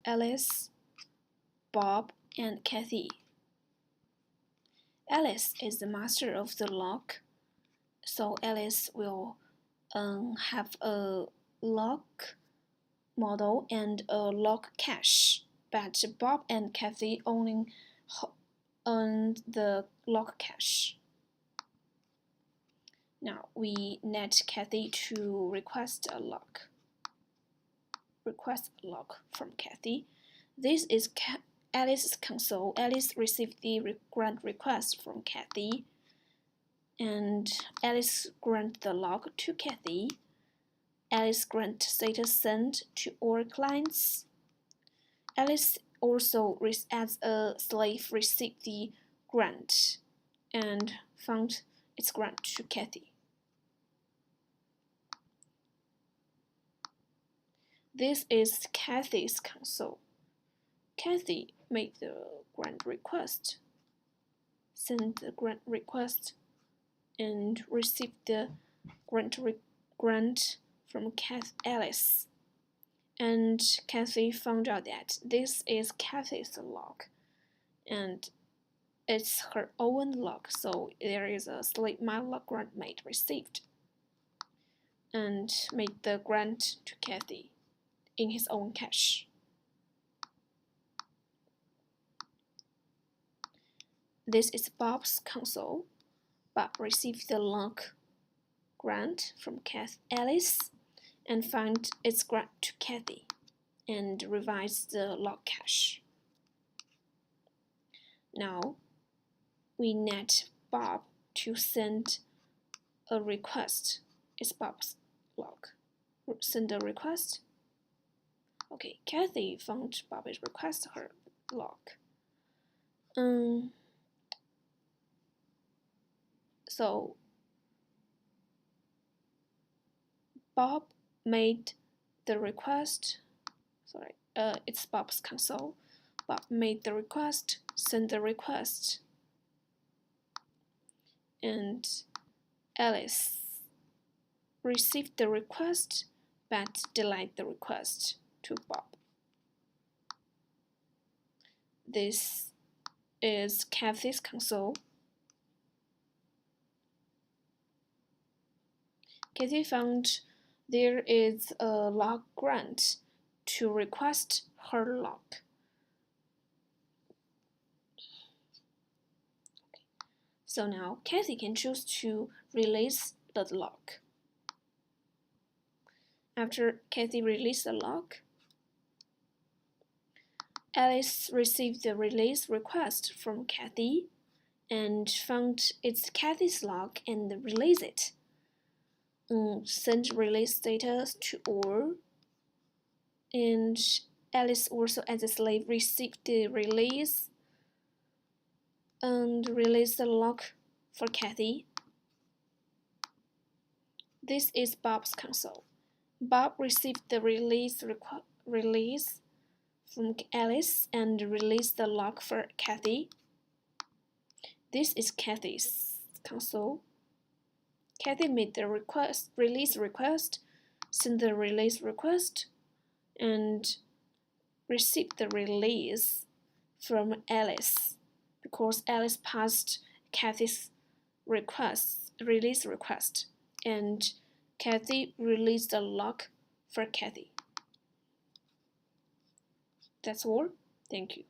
Alice, Bob, and Kathy. Alice is the master of the lock, so Alice will have a lock model and a lock cache, but Bob and Kathy only own the lock cache. Now we net Kathy to request a lock from Kathy. This is Alice's console. Alice received the grant request from Kathy, and Alice grant the lock to Kathy. Alice grant status sent to all clients. Alice also, as a slave, received the grant and found its grant to Kathy. This is Kathy's console. Kathy made the grant request, sent the grant request, and received the grant from Alice. And Kathy found out that this is Kathy's lock, and it's her own lock, so there is a slave my lock grant mate received, and made the grant to Kathy in his own cache. This is Bob's console. Bob received the lock grant from Alice and found its grant to Kathy and revised the lock cache. Now we net Bob to send a request. It's Bob's lock. Send a request. Okay, Kathy found Bob's request her lock. So Bob made the request. It's Bob's console. Bob made the request, sent the request, and Alice received the request but denied the request to Bob. This is Kathy's console. Kathy found there is a lock grant to request her lock. So now Kathy can choose to release the lock. After Kathy released the lock, Alice received the release request from Kathy and found it's Kathy's lock and released it. Sent release status to all, and Alice also as a slave received the release and released the lock for Kathy. This is Bob's console. Bob received the release from Alice and released the lock for Kathy. This is Kathy's console. Kathy made the release request, sent the release request, and received the release from Alice because Alice passed Kathy's release request, and Kathy released the lock for Kathy. That's all. Thank you.